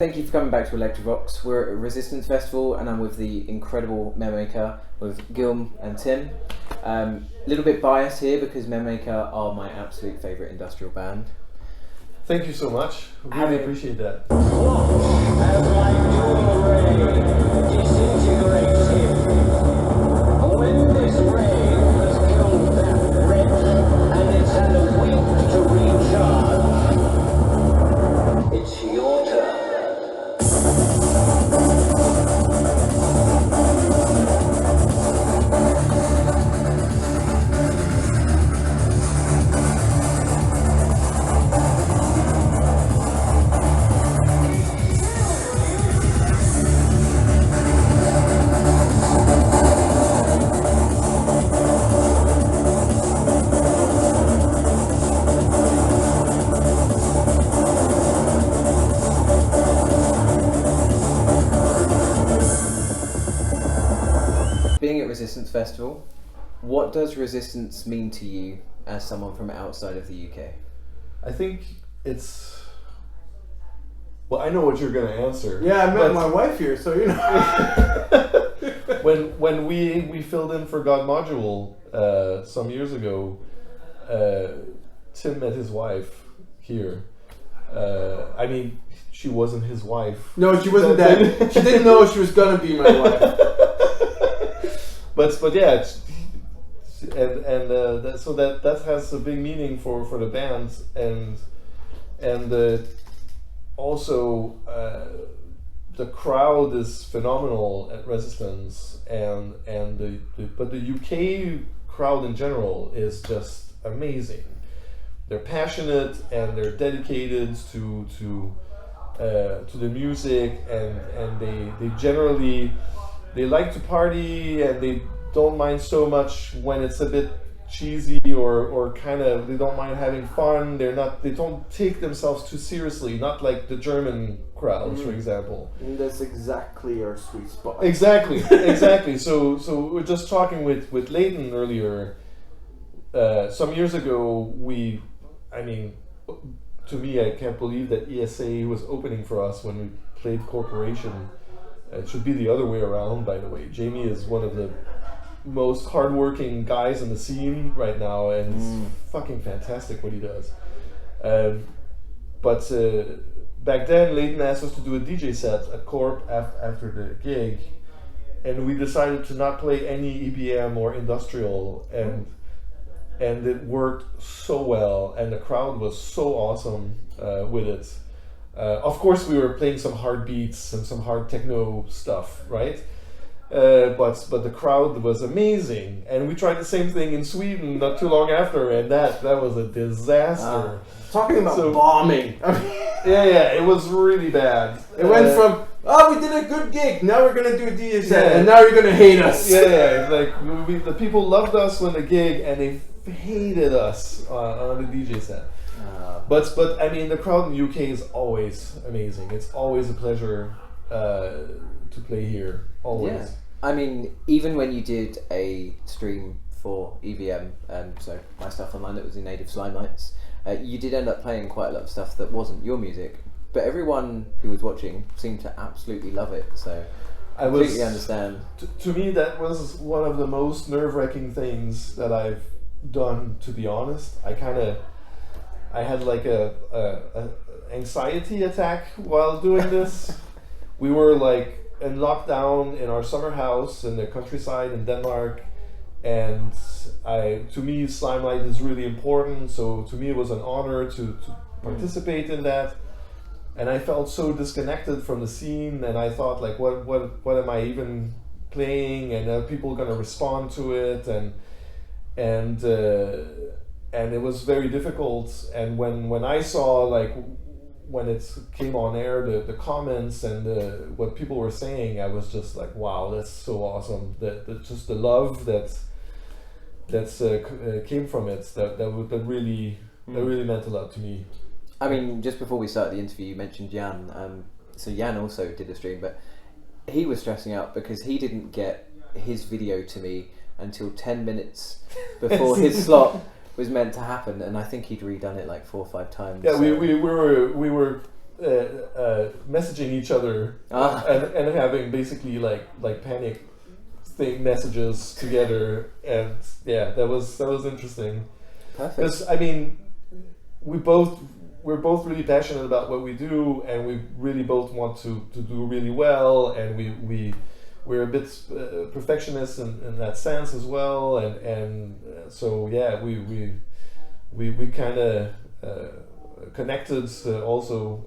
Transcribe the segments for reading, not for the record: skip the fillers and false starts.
thank you for coming back to Elektro Vox. We're at a Resistance Festival and I'm with the incredible Memmaker with Guillaume and Tim. A little bit biased here because Memmaker are my absolute favourite industrial band. Thank you so much. Really appreciate that. As like doom ray disintegrates him. When this ray has killed that wretch and it's had a week to recharge, it's your turn. Being at Resistance Festival, what does Resistance mean to you as someone from outside of the UK? I think it's... Well, I know what you're going to answer. Yeah, I met my wife here, so you know. when we filled in for God Module some years ago, Tim met his wife here. I mean, she wasn't his wife. No, she wasn't that. She didn't know she was gonna be my wife. But yeah, so that has a big meaning for the band, and also the crowd is phenomenal at Resistance, and but the UK crowd in general is just amazing. They're passionate and they're dedicated to the music, and they generally like to party, and they don't mind so much when it's a bit cheesy or kind of, they don't mind having fun. They don't take themselves too seriously, not like the German crowds, for example. And that's exactly our sweet spot. Exactly. So we're just talking with Leighton earlier. Some years ago, to me, I can't believe that ESA was opening for us when we played Corporation. It should be the other way around, by the way. Jamie is one of the most hardworking guys in the scene right now, and it's fucking fantastic what he does. But back then, Leighton asked us to do a DJ set at Corp after the gig, and we decided to not play any EBM or industrial, and it worked so well, and the crowd was so awesome with it. Of course, we were playing some hard beats and some hard techno stuff, right? But the crowd was amazing, and we tried the same thing in Sweden not too long after, and that was a disaster. Talking about bombing. Yeah, it was really bad. It went from, we did a good gig, now we're gonna do a DJ set, and now you're gonna hate us. Yeah, like the people loved us on the gig, and they hated us on the DJ set. But I mean, the crowd in the UK is always amazing. It's always a pleasure to play here. Always. Yeah. I mean, even when you did a stream for EVM, so my stuff online that was in Native Slimites, you did end up playing quite a lot of stuff that wasn't your music, but everyone who was watching seemed to absolutely love it. So I completely understand. To me, that was one of the most nerve-wracking things that I've done. To be honest, I had like a anxiety attack while doing this. We were like in lockdown in our summer house in the countryside in Denmark, and to me, Slimelight is really important. So to me, it was an honor to participate in that, and I felt so disconnected from the scene. And I thought, like, what am I even playing? And are people gonna respond to it? And it was very difficult. And when I saw, like, when it came on air, the comments and what people were saying, I was just like, wow, that's so awesome. That just the love that came from it, that really meant a lot to me. I mean, just before we started the interview, you mentioned Jan. So Jan also did a stream, but he was stressing out because he didn't get his video to me until 10 minutes before his slot was meant to happen, and I think he'd redone it like 4 or 5 times. Yeah, so. we were messaging each other and having basically like panic thing messages together, and yeah, that was interesting. Perfect. Because I mean, we're both really passionate about what we do, and we really both want to do really well, and we're a bit perfectionists in that sense as well, and so yeah, we kind of connected also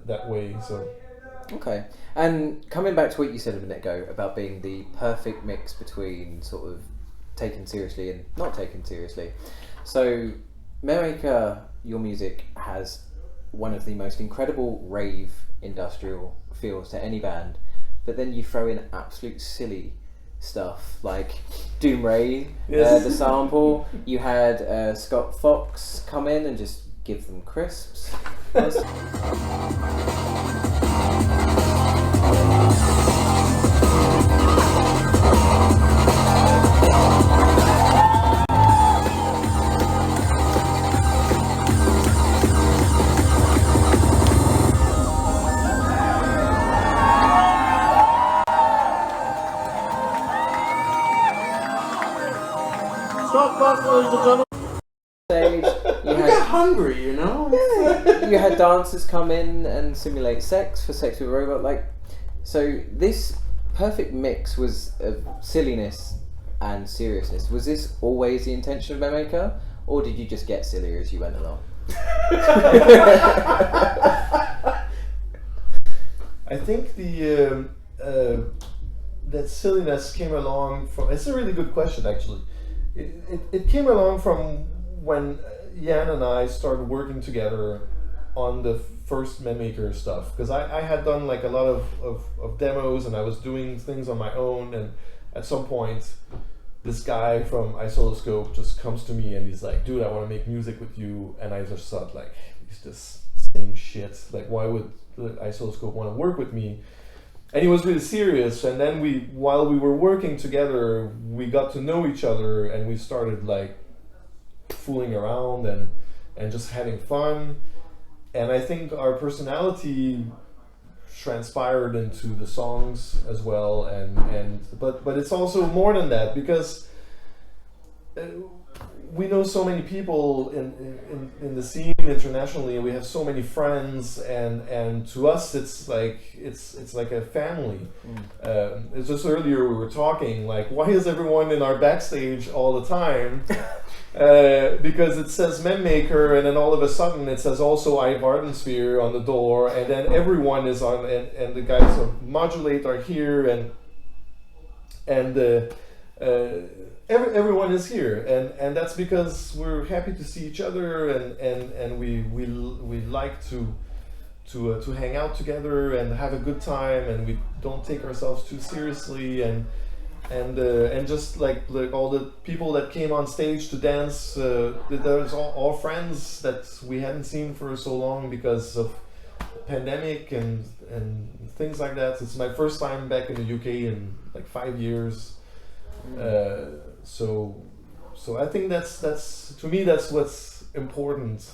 that way. So okay, and coming back to what you said a minute ago about being the perfect mix between sort of taken seriously and not taken seriously. So Memmaker, your music has one of the most incredible rave industrial feels to any band, but then you throw in absolute silly stuff like Doom Ray, the sample. You had Scott Fox come in and just give them crisps. Stage. You get hungry, you know? You had dancers come in and simulate sex for Sex with a Robot. Like, so this perfect mix was of silliness and seriousness. Was this always the intention of Memmaker, or did you just get sillier as you went along? I think the that silliness came along from. It's a really good question, actually. It came along from when Jan and I started working together on the first Memmaker stuff, because I had done like a lot of demos, and I was doing things on my own, and at some point this guy from Isoloscope just comes to me and he's like, dude, I want to make music with you, and I just thought like, he's just saying shit, like why would Isoloscope want to work with me? And he was really serious, and then while we were working together, we got to know each other, and we started like fooling around and just having fun. And I think our personality transpired into the songs as well, but it's also more than that, because we know so many people in the scene internationally, and we have so many friends, and to us it's like a family. It's just earlier we were talking like, why is everyone in our backstage all the time? Because it says Memmaker, and then all of a sudden it says also I Vardensphere on the door, and then everyone is on, and the guys of Modulate are here, and everyone is here, and that's because we're happy to see each other, and we like to hang out together and have a good time, and we don't take ourselves too seriously, and just like all the people that came on stage to dance, there's all friends that we hadn't seen for so long because of pandemic and things like that. It's my first time back in the UK in like 5 years. So I think that's to me that's what's important.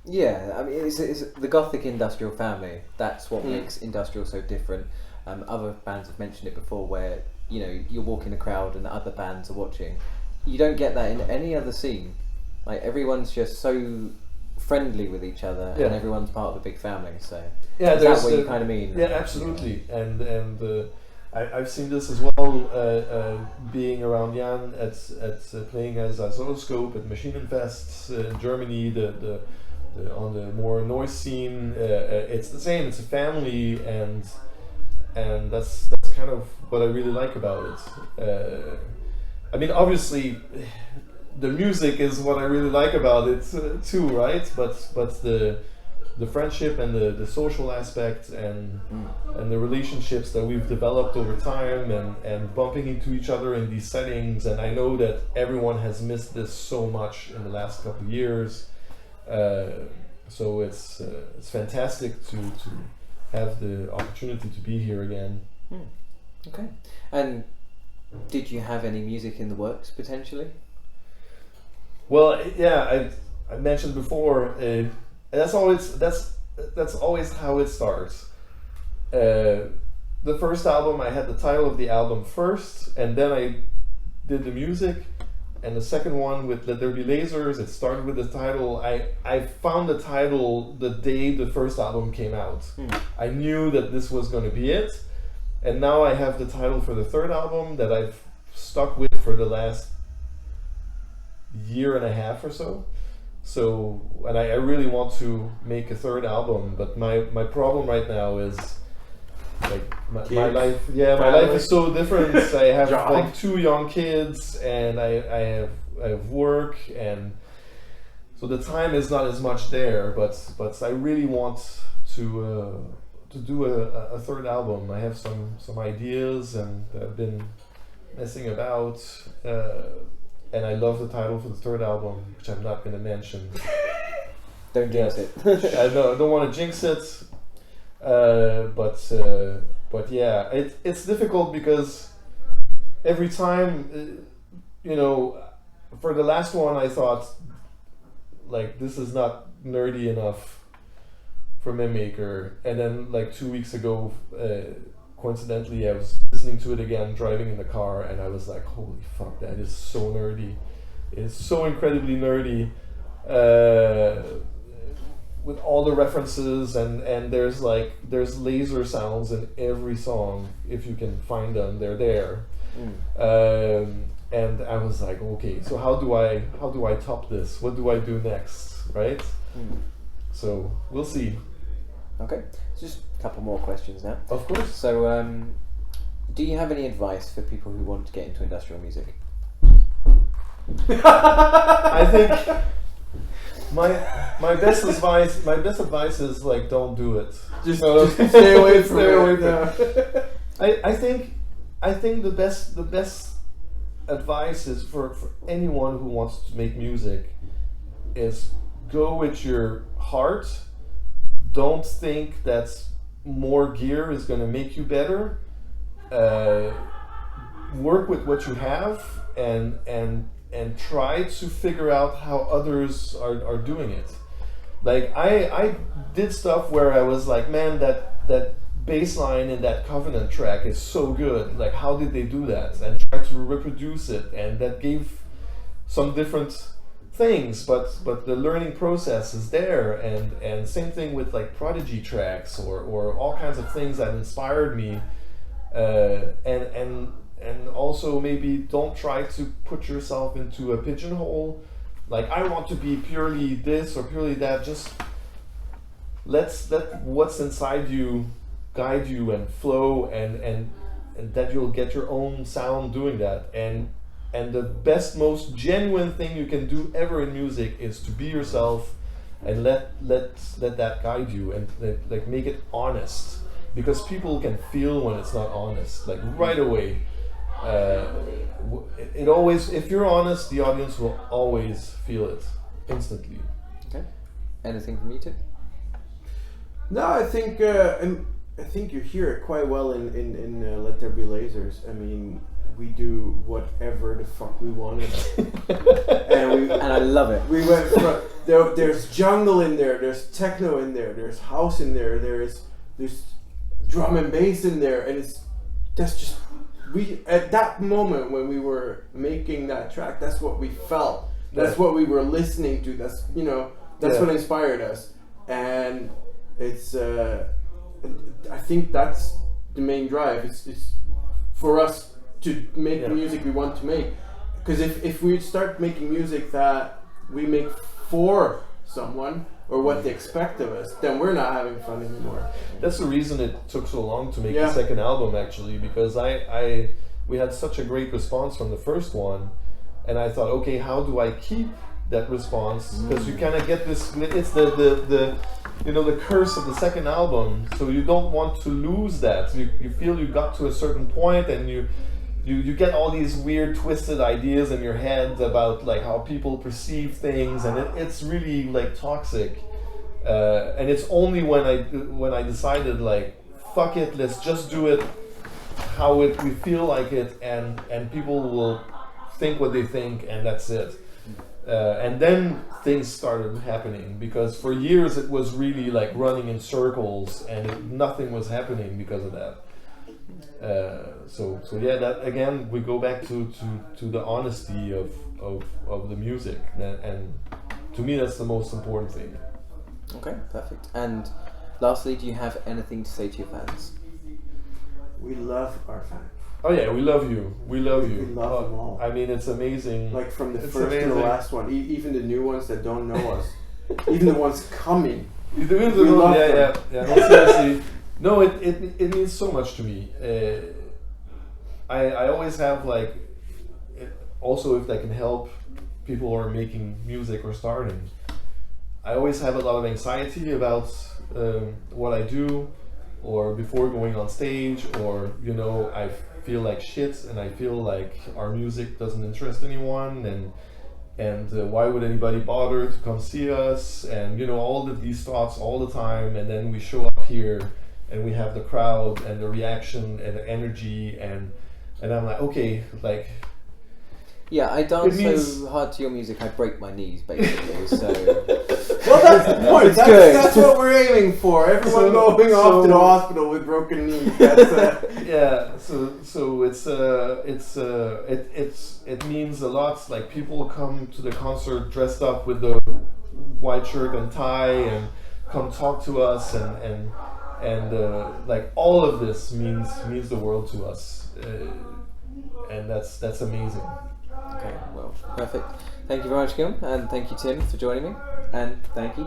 Yeah, I mean, it's the Gothic industrial family. That's what makes industrial so different. Other bands have mentioned it before, where you're walking a crowd and the other bands are watching. You don't get that in any other scene. Like everyone's just so friendly with each other, and everyone's part of a big family. So yeah, is that what you kind of mean? Yeah, absolutely. And I've seen this as well, being around Jan at playing as Isoloscope at Machine Infest in Germany. The on the more noise scene, it's the same. It's a family, and that's kind of what I really like about it. I mean, obviously, the music is what I really like about it too, right? But the friendship and the social aspect and the relationships that we've developed over time, and bumping into each other in these settings. And I know that everyone has missed this so much in the last couple of years. So it's fantastic to have the opportunity to be here again. Okay. And did you have any music in the works potentially? Well, yeah, I mentioned before, that's always how it starts. The first album, I had the title of the album first, and then I did the music. And the second one with Let There Be Lasers, it started with the title. I found the title the day the first album came out. I knew that this was going to be it. And now I have the title for the third album that I've stuck with for the last year and a half or so. So, and I really want to make a third album, but my problem right now is like my life. Yeah, my life is so different. I have like 2 young kids, and I have work, and so the time is not as much there. But I really want to do a third album. I have some ideas, and I've been messing about. And I love the title for the third album, which I'm not going to mention. Don't jinx it. I don't want to jinx it. But yeah, it's difficult because every time, for the last one I thought, like, this is not nerdy enough for Memmaker, and then like 2 weeks ago, coincidentally, I was listening to it again, driving in the car, and I was like, holy fuck, that is so nerdy. It's so incredibly nerdy. With all the references, and there's laser sounds in every song. If you can find them, they're there. And I was like, okay, so how do I top this? What do I do next, right? So we'll see. Okay, just a couple more questions now. Of course. So, do you have any advice for people who want to get into industrial music? I think my best advice is like, don't do it. Just stay away from it. Yeah. I think the best advice is for anyone who wants to make music is go with your heart. Don't think that more gear is going to make you better. Work with what you have and try to figure out how others are doing it. Like I did stuff where I was like, man, that bass line in that Covenant track is so good. Like, how did they do that? And try to reproduce it, and that gave some different things, but the learning process is there, and same thing with like Prodigy tracks or all kinds of things that inspired me, and also maybe don't try to put yourself into a pigeonhole, like I want to be purely this or purely that. Just let what's inside you guide you and flow, and that you'll get your own sound doing that. And the best, most genuine thing you can do ever in music is to be yourself and let that guide you, and like make it honest, because people can feel when it's not honest, like right away. It always, if you're honest, the audience will always feel it instantly. Okay. Anything from you, Tim? No, I think I think you hear it quite well in Let There Be Lasers. I mean, we do whatever the fuck we wanted, and I love it. We went from there's jungle in there, there's techno in there, there's house in there, there's drum and bass in there, and that's just we at that moment when we were making that track, that's what we felt. That's what we were listening to. That's what inspired us, and it's I think that's the main drive. It's for us to make the music we want to make, because if we start making music that we make for someone or what they expect of us, then we're not having fun anymore. That's the reason it took so long to make the second album, actually, because we had such a great response from the first one, and I thought, okay, how do I keep that response? Because you kind of get this, it's the curse of the second album, so you don't want to lose that. You feel you got to a certain point, and you get all these weird twisted ideas in your head about like how people perceive things, and it's really like toxic. And it's only when I decided like, fuck it, let's just do it how we feel like it, and people will think what they think, and that's it. And then things started happening, because for years it was really like running in circles and nothing was happening because of that. So yeah, that again we go back to the honesty of the music, and to me that's the most important thing. Okay, perfect. And lastly, do you have anything to say to your fans? We love our fans. Oh yeah, we love you. We love you. We love them all. I mean, it's amazing. Like from the It's first to amazing. the last one, even the new ones that don't know us, even the ones coming. You do it, We love yeah. No, seriously. No, it means so much to me. I always have like, also if that can help people who are making music or starting, I always have a lot of anxiety about what I do, or before going on stage, or I feel like shit and I feel like our music doesn't interest anyone, and why would anybody bother to come see us, and all of these thoughts all the time. And then we show up here and we have the crowd and the reaction and the energy, and I'm like, okay, like, Yeah, I dance It means- so hard to your music I break my knees basically. So Well, that's the point. It's good. That's what we're aiming for. Everyone So- going off to the so- hospital with broken knees. That's yeah, so it means a lot. Like, people come to the concert dressed up with the white shirt and tie and come talk to us, and like, all of this means the world to us, and that's amazing. okay, well, perfect. Thank you very much, Guillaume, and thank you, Tim, for joining me, and thank you.